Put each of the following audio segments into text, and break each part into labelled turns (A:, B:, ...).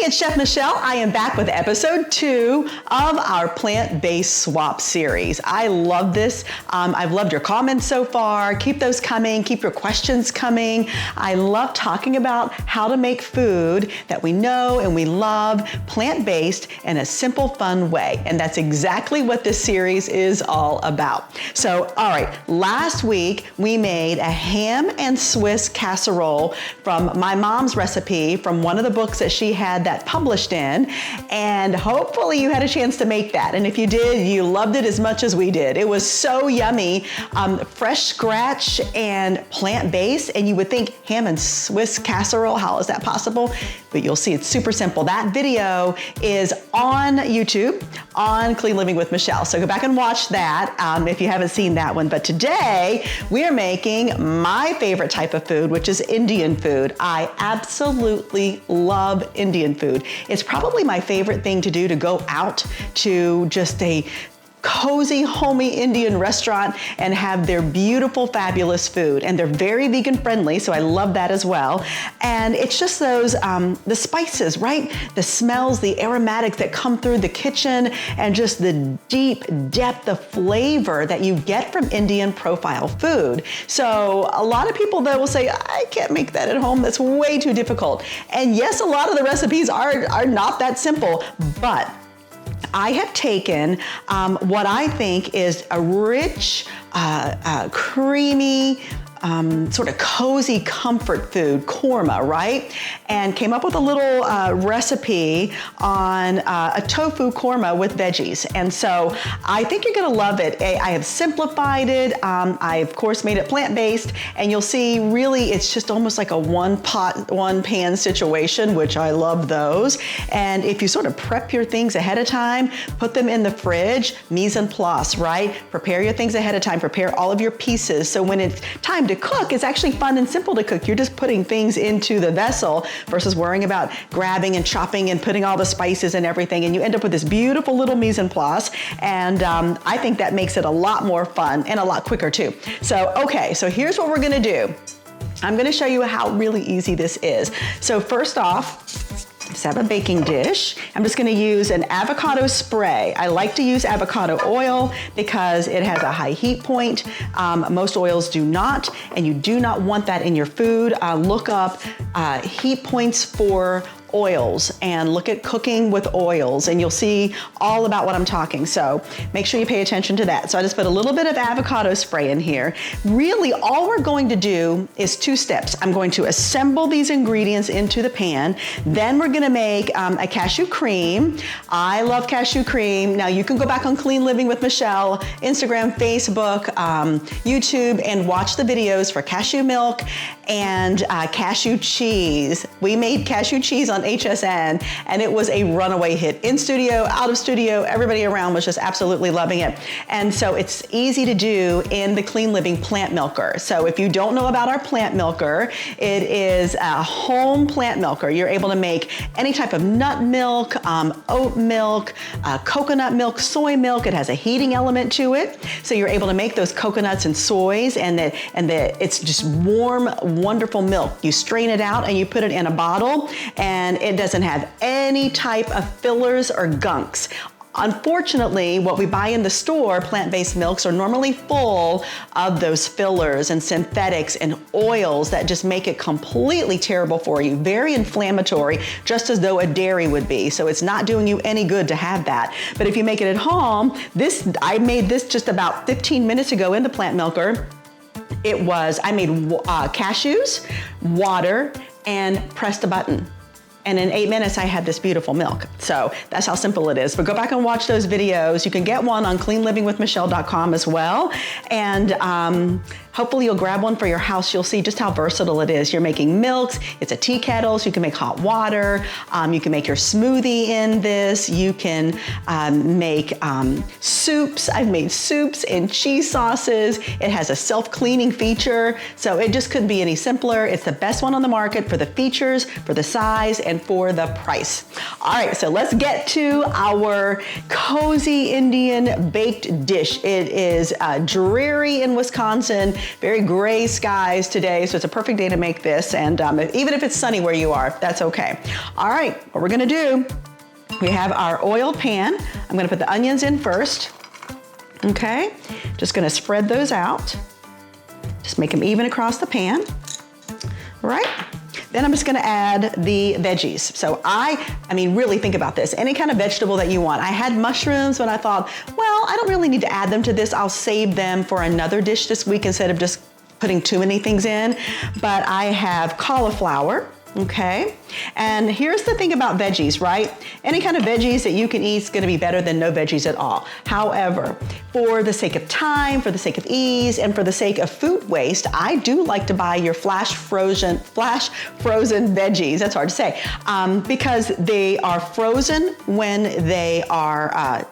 A: it's Chef Michelle. I am back with episode 2 of our plant-based swap series. I love this. I've loved your comments so far. Keep those coming. Keep your questions coming. I love talking about how to make food that we know and we love, plant-based in a simple, fun way. And that's exactly what this series is all about. So, all right, last week we made a ham and Swiss casserole from my mom's recipe from one of the books that she had that published in, and hopefully you had a chance to make that. And if you did, you loved it as much as we did. It was so yummy, fresh scratch and plant-based, and you would think ham and Swiss casserole, how is that possible? But you'll see it's super simple. That video is on YouTube, on Clean Living with Michelle. So go back and watch that if you haven't seen that one. But today we are making my favorite type of food, which is Indian food. I absolutely love Indian food. It's probably my favorite thing to do, to go out to just a cozy, homey Indian restaurant and have their beautiful, fabulous food. And they're very vegan friendly, so I love that as well. And it's just those, the spices, right? The smells, the aromatics that come through the kitchen, and just the deep depth of flavor that you get from Indian profile food. So a lot of people though will say, I can't make that at home. That's way too difficult. And yes, a lot of the recipes are not that simple, but I have taken what I think is a rich, creamy, sort of cozy comfort food, korma, right? And came up with a little recipe on a tofu korma with veggies. And so I think you're gonna love it. I have simplified it. I, of course, made it plant-based, and you'll see really it's just almost like a one pot, one pan situation, which I love those. And if you sort of prep your things ahead of time, put them in the fridge, mise en place, right? Prepare your things ahead of time, prepare all of your pieces. So when it's time to cook, it's actually fun and simple to cook. You're just putting things into the vessel versus worrying about grabbing and chopping and putting all the spices and everything. And you end up with this beautiful little mise en place. And I think that makes it a lot more fun and a lot quicker too. So, okay, so here's what we're gonna do. I'm gonna show you how really easy this is. So first off, just have a baking dish. I'm just gonna use an avocado spray. I like to use avocado oil because it has a high heat point. Most oils do not, and you do not want that in your food. Look up heat points for oils and look at cooking with oils, and you'll see all about what I'm talking. So make sure you pay attention to that. So I just put a little bit of avocado spray in here. Really, all we're going to do is 2 steps. I'm going to assemble these ingredients into the pan. Then we're gonna make a cashew cream. I love cashew cream. Now you can go back on Clean Living with Michelle, Instagram, Facebook, YouTube, and watch the videos for cashew milk and cashew cheese. We made cashew cheese on HSN, and it was a runaway hit. In studio, out of studio, everybody around was just absolutely loving it. And so it's easy to do in the Clean Living Plant Milker. So if you don't know about our plant milker, it is a home plant milker. You're able to make any type of nut milk, oat milk, coconut milk, soy milk. It has a heating element to it. So you're able to make those coconuts and soys, and it's just warm, wonderful milk. You strain it out and you put it in a bottle, and it doesn't have any type of fillers or gunks. Unfortunately, what we buy in the store, plant-based milks, are normally full of those fillers and synthetics and oils that just make it completely terrible for you. Very inflammatory, just as though a dairy would be. So it's not doing you any good to have that. But if you make it at home, I made this just about 15 minutes ago in the plant milker. I made cashews, water, and pressed a button. And in 8 minutes, I had this beautiful milk. So that's how simple it is. But go back and watch those videos. You can get one on cleanlivingwithmichelle.com as well. And hopefully you'll grab one for your house. You'll see just how versatile it is. You're making milks. It's a tea kettle, so you can make hot water. You can make your smoothie in this. You can make soups. I've made soups and cheese sauces. It has a self-cleaning feature. So it just couldn't be any simpler. It's the best one on the market for the features, for the size, and for the price. All right, so let's get to our cozy Indian baked dish. It is dreary in Wisconsin, very gray skies today, so it's a perfect day to make this. And even if it's sunny where you are, that's okay. All right, what we're gonna do, we have our oiled pan. I'm gonna put the onions in first. Okay, just gonna spread those out. Just make them even across the pan. All right. Then I'm just gonna add the veggies. So I mean, really think about this. Any kind of vegetable that you want. I had mushrooms, but I thought, well, I don't really need to add them to this. I'll save them for another dish this week instead of just putting too many things in. But I have cauliflower, okay? And here's the thing about veggies, right? Any kind of veggies that you can eat is gonna be better than no veggies at all. However, for the sake of time, for the sake of ease, and for the sake of food waste, I do like to buy your flash frozen veggies, that's hard to say, because they are frozen when they are,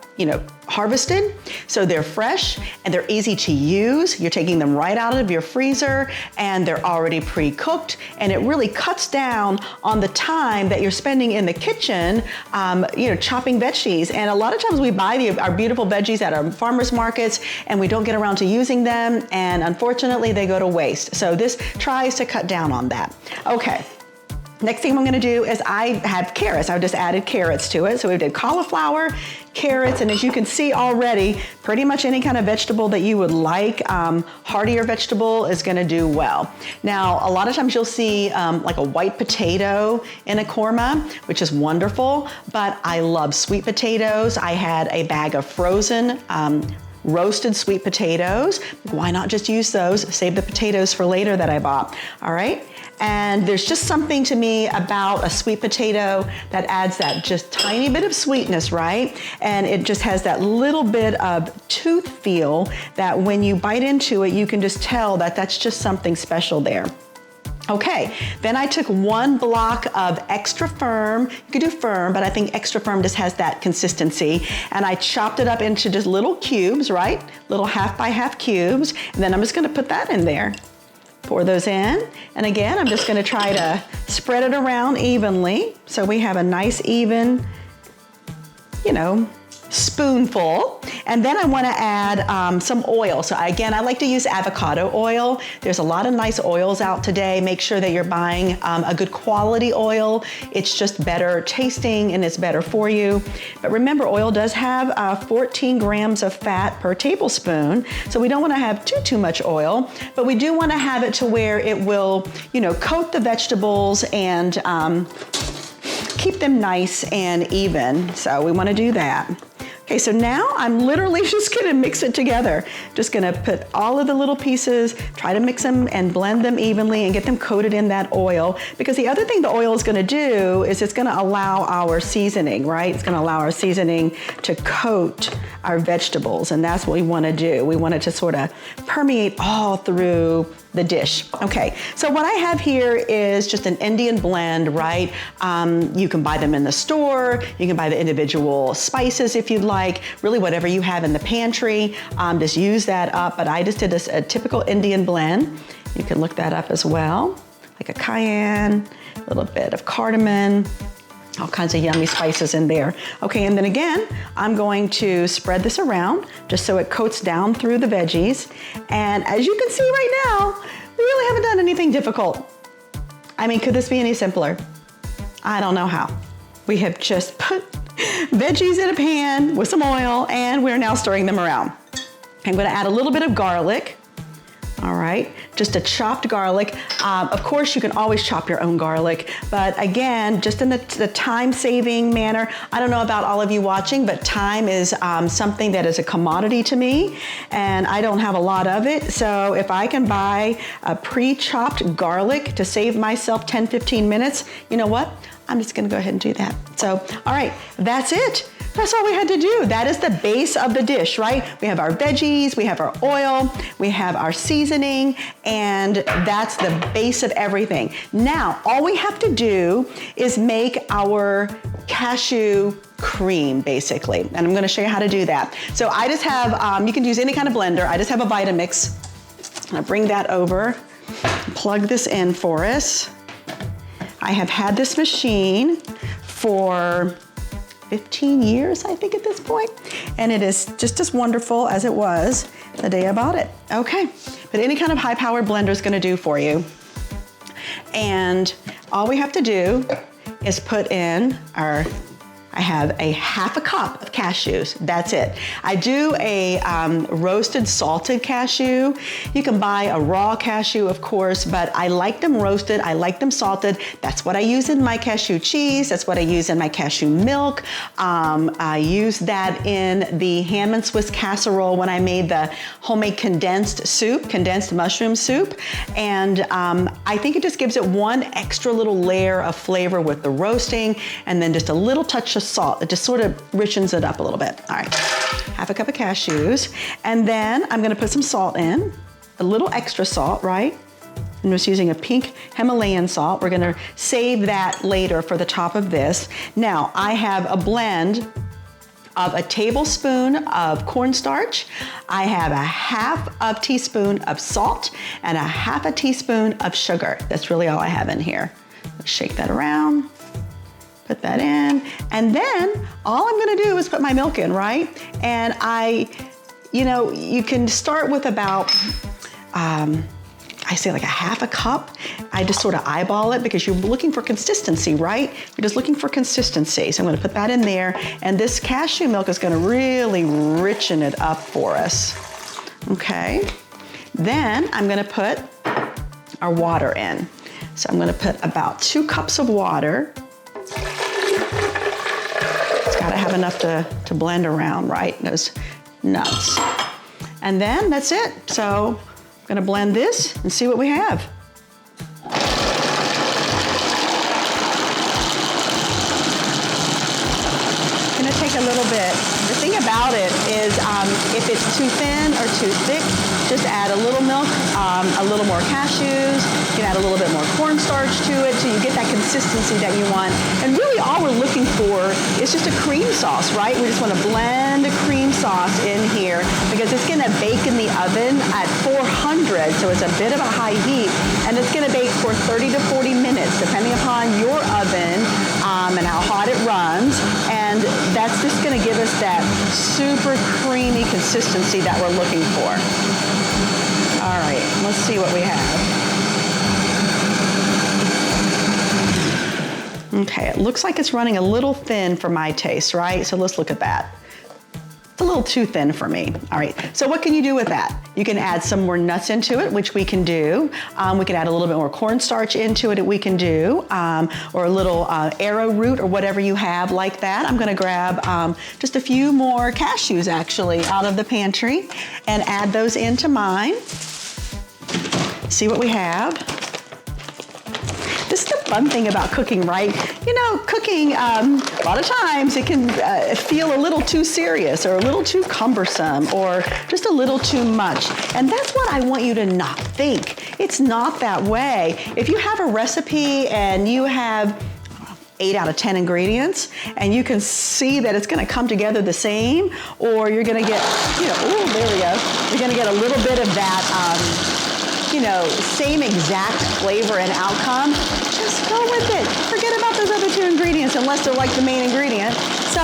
A: harvested. So they're fresh and they're easy to use. You're taking them right out of your freezer and they're already pre-cooked, and it really cuts down on the time that you're spending in the kitchen, chopping veggies. And a lot of times we buy our beautiful veggies at our farmers markets and we don't get around to using them, and unfortunately they go to waste. So this tries to cut down on that. Okay. Next thing I'm gonna do is I have carrots. I've just added carrots to it. So we did cauliflower, carrots, and as you can see already, pretty much any kind of vegetable that you would like, heartier vegetable is gonna do well. Now, a lot of times you'll see like a white potato in a korma, which is wonderful, but I love sweet potatoes. I had a bag of frozen roasted sweet potatoes. Why not just use those? Save the potatoes for later that I bought, all right? And there's just something to me about a sweet potato that adds that just tiny bit of sweetness, right? And it just has that little bit of tooth feel that when you bite into it, you can just tell that that's just something special there. Okay, then I took 1 block of extra firm. You could do firm, but I think extra firm just has that consistency. And I chopped it up into just little cubes, right? Little 1/2 by 1/2 cubes. And then I'm just gonna put that in there. Pour those in. And again, I'm just gonna try to spread it around evenly. So we have a nice even, spoonful. And then I wanna add some oil. So again, I like to use avocado oil. There's a lot of nice oils out today. Make sure that you're buying a good quality oil. It's just better tasting and it's better for you. But remember, oil does have 14 grams of fat per tablespoon. So we don't wanna have too much oil, but we do wanna have it to where it will, coat the vegetables and keep them nice and even. So we wanna do that. Okay, so now I'm literally just gonna mix it together. Just gonna put all of the little pieces, try to mix them and blend them evenly and get them coated in that oil. Because the other thing the oil is gonna do is it's gonna allow our seasoning, right? It's gonna allow our seasoning to coat our vegetables, and that's what we wanna do. We want it to sort of permeate all through the dish. Okay, so what I have here is just an Indian blend, right? You can buy them in the store. You can buy the individual spices if you'd like, really whatever you have in the pantry, just use that up. But I just did a typical Indian blend. You can look that up as well, like a cayenne, a little bit of cardamom, all kinds of yummy spices in there. Okay, and then again, I'm going to spread this around just so it coats down through the veggies. And as you can see right now, we really haven't done anything difficult. I mean, could this be any simpler? I don't know how. We have just put veggies in a pan with some oil and we're now stirring them around. I'm gonna add a little bit of garlic. All right, just a chopped garlic. Of course, you can always chop your own garlic, but again, just in the time-saving manner. I don't know about all of you watching, but time is something that is a commodity to me, and I don't have a lot of it. So if I can buy a pre-chopped garlic to save myself 10, 15 minutes, you know what? I'm just gonna go ahead and do that. So, all right, that's it. That's all we had to do. That is the base of the dish, right? We have our veggies, we have our oil, we have our seasoning, and that's the base of everything. Now, all we have to do is make our cashew cream, basically. And I'm gonna show you how to do that. So I just have, you can use any kind of blender. I just have a Vitamix. I'll bring that over, plug this in for us. I have had this machine for 15 years, I think, at this point. And it is just as wonderful as it was the day I bought it. Okay, but any kind of high-powered blender is gonna do for you. And all we have to do is put in I have a half a cup of cashews, that's it. I do a roasted salted cashew. You can buy a raw cashew, of course, but I like them roasted, I like them salted. That's what I use in my cashew cheese, that's what I use in my cashew milk. I use that in the ham and Swiss casserole when I made the homemade condensed mushroom soup. And I think it just gives it one extra little layer of flavor with the roasting, and then just a little touch of salt. It just sort of richens it up a little bit. All right, half a cup of cashews. And then I'm gonna put some salt in, a little extra salt, right? I'm just using a pink Himalayan salt. We're gonna save that later for the top of this. Now, I have a blend of a tablespoon of cornstarch. I have a half a teaspoon of salt and a half a teaspoon of sugar. That's really all I have in here. Let's shake that around. Put that in, and then all I'm gonna do is put my milk in, right? And you can start with about, I say like a half a cup. I just sort of eyeball it because you're looking for consistency, right? You're just looking for consistency. So I'm gonna put that in there, and this cashew milk is gonna really richen it up for us, okay? Then I'm gonna put our water in. So I'm gonna put about 2 cups of water. It's gotta have enough to blend around, right? Those nuts. And then that's it. So I'm gonna blend this and see what we have. It's gonna take a little bit. The thing about it is if it's too thin or too thick, just add a little milk, a little more cashews. You can add a little bit more cornstarch to it so you get that consistency that you want. And really all we're looking for is just a cream sauce, right? We just want to blend a cream sauce in here because it's going to bake in the oven at 400, so it's a bit of a high heat, and it's going to bake for 30 to 40 minutes depending upon your oven and how hot it runs. And that's just going to give us that super creamy consistency that we're looking for. All right, let's see what we have. Okay, it looks like it's running a little thin for my taste, right? So let's look at that. It's a little too thin for me. All right, so what can you do with that? You can add some more nuts into it, which we can do. We can add a little bit more cornstarch into it, we can do, or a little arrowroot or whatever you have like that. I'm gonna grab just a few more cashews actually out of the pantry and add those into mine. See what we have. This is the fun thing about cooking, right? You know, cooking, a lot of times it can feel a little too serious or a little too cumbersome or just a little too much. And that's what I want you to not think. It's not that way. If you have a recipe and you have 8 out of 10 ingredients, and you can see that it's gonna come together the same, or you're gonna get, oh, there we go. You're gonna get a little bit of that, same exact flavor and outcome, just go with it. Forget about those other 2 ingredients unless they're like the main ingredient. So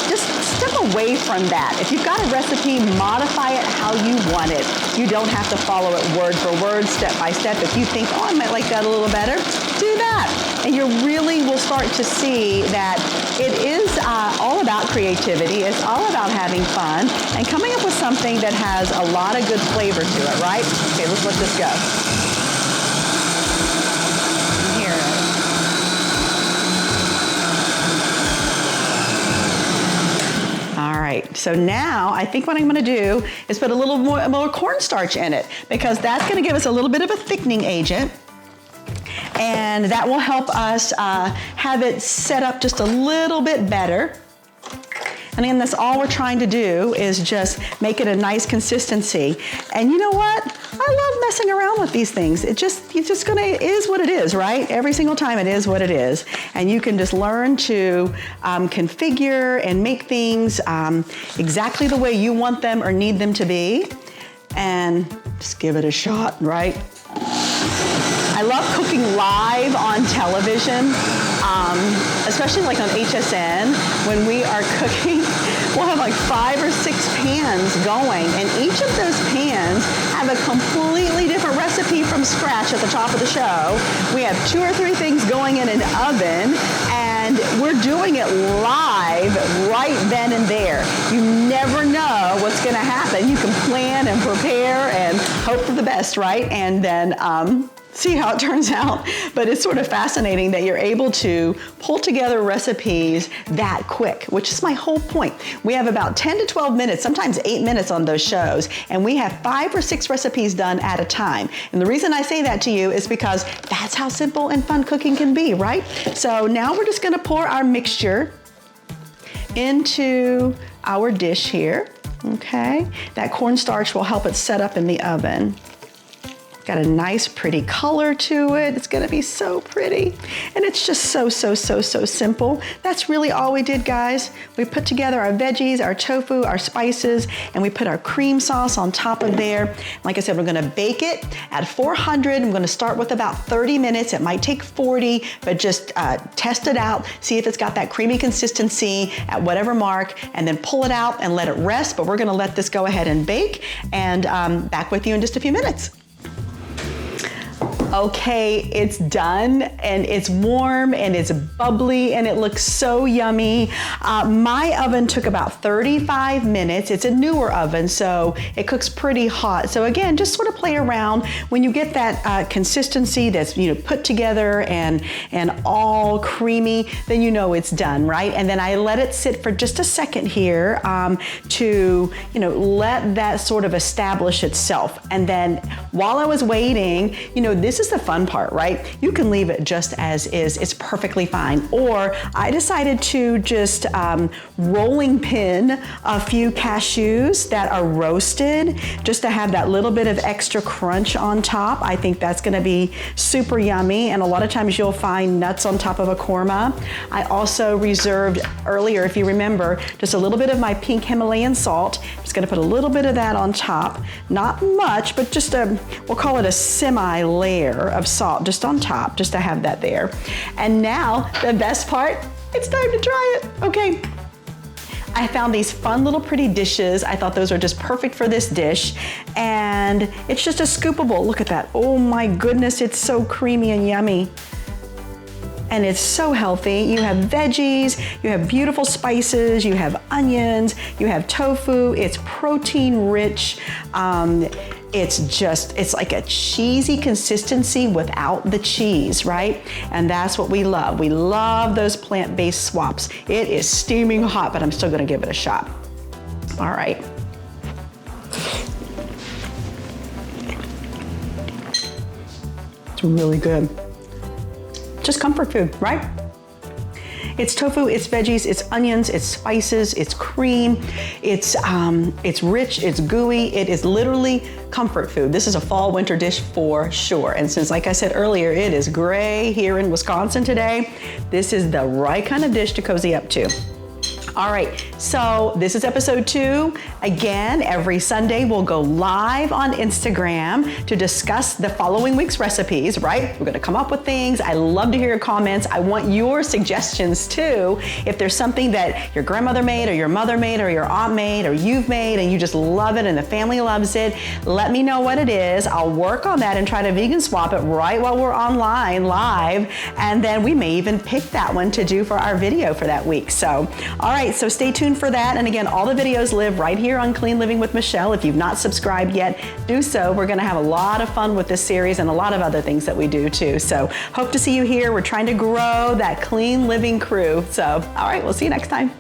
A: just step away from that. If you've got a recipe, modify it how you want it. You don't have to follow it word for word, step by step. If you think, oh, I might like that a little better, do that. And you really will start to see that it is all about creativity. It's all about having fun and coming up with something that has a lot of good flavor to it, right? Okay, let's let this go. Here. All right, so now I think what I'm gonna do is put a little more cornstarch in it because that's gonna give us a little bit of a thickening agent. And that will help us have it set up just a little bit better. And again, that's all we're trying to do is just make it a nice consistency. And you know what? I love messing around with these things. It is what it is, right? Every single time it is what it is. And you can just learn to configure and make things exactly the way you want them or need them to be. And just give it a shot, right? I love cooking live on television. especially like on HSN, when we are cooking, we'll have like 5 or 6 pans going, and each of those pans have a completely different recipe from scratch at the top of the show. We have 2 or 3 things going in an oven, and we're doing it live right then and there. You never know what's gonna happen. You can plan and prepare and hope for the best, right? And then see how it turns out. But it's sort of fascinating that you're able to pull together recipes that quick, which is my whole point. We have about 10 to 12 minutes, sometimes 8 minutes on those shows, and we have 5 or 6 recipes done at a time. And the reason I say that to you is because that's how simple and fun cooking can be, right? So now we're just gonna pour our mixture into our dish here, okay? That cornstarch will help it set up in the oven. Got a nice pretty color to it. It's gonna be so pretty. And it's just so simple. That's really all we did, guys. We put together our veggies, our tofu, our spices, and we put our cream sauce on top of there. Like I said, we're gonna bake it at 400. I'm gonna start with about 30 minutes. It might take 40, but just test it out, see if it's got that creamy consistency at whatever mark, and then pull it out and let it rest. But we're gonna let this go ahead and bake, and back with you in just a few minutes. Okay, it's done, and it's warm, and it's bubbly, and it looks so yummy. My oven took about 35 minutes. It's a newer oven, so it cooks pretty hot. So again, just sort of play around. When you get that consistency that's put together and all creamy, then you know it's done, right? And then I let it sit for just a second here to let that sort of establish itself. And then while I was waiting, this is the fun part, right? You can leave it just as is. It's perfectly fine. Or I decided to just rolling pin a few cashews that are roasted just to have that little bit of extra crunch on top. I think that's gonna be super yummy. And a lot of times you'll find nuts on top of a korma. I also reserved earlier, if you remember, just a little bit of my pink Himalayan salt. I'm just gonna put a little bit of that on top. Not much, but just we'll call it a semi-layer of salt just on top, just to have that there. And now the best part, it's time to try it. Okay. I found these fun little pretty dishes. I thought those are just perfect for this dish. And it's just a scoopable. Look at that. Oh my goodness, it's so creamy and yummy. And it's so healthy. You have veggies, you have beautiful spices, you have onions, you have tofu. It's protein rich. It's like a cheesy consistency without the cheese, right? And that's what we love. We love those plant-based swaps. It is steaming hot, but I'm still gonna give it a shot. All right. It's really good. Just comfort food, right? It's tofu, it's veggies, it's onions, it's spices, it's cream, it's rich, it's gooey. It is literally comfort food. This is a fall winter dish for sure. And since, like I said earlier, it is gray here in Wisconsin today, this is the right kind of dish to cozy up to. All right, so this is episode 2. Again, every Sunday we'll go live on Instagram to discuss the following week's recipes, right? We're gonna come up with things. I love to hear your comments. I want your suggestions too. If there's something that your grandmother made or your mother made or your aunt made or you've made and you just love it and the family loves it, let me know what it is. I'll work on that and try to vegan swap it right while we're online live. And then we may even pick that one to do for our video for that week. So, all right. So stay tuned for that. And again, all the videos live right here on Clean Living with Michelle. If you've not subscribed yet, do so. We're gonna have a lot of fun with this series and a lot of other things that we do too. So hope to see you here. We're trying to grow that clean living crew. So, all right, we'll see you next time.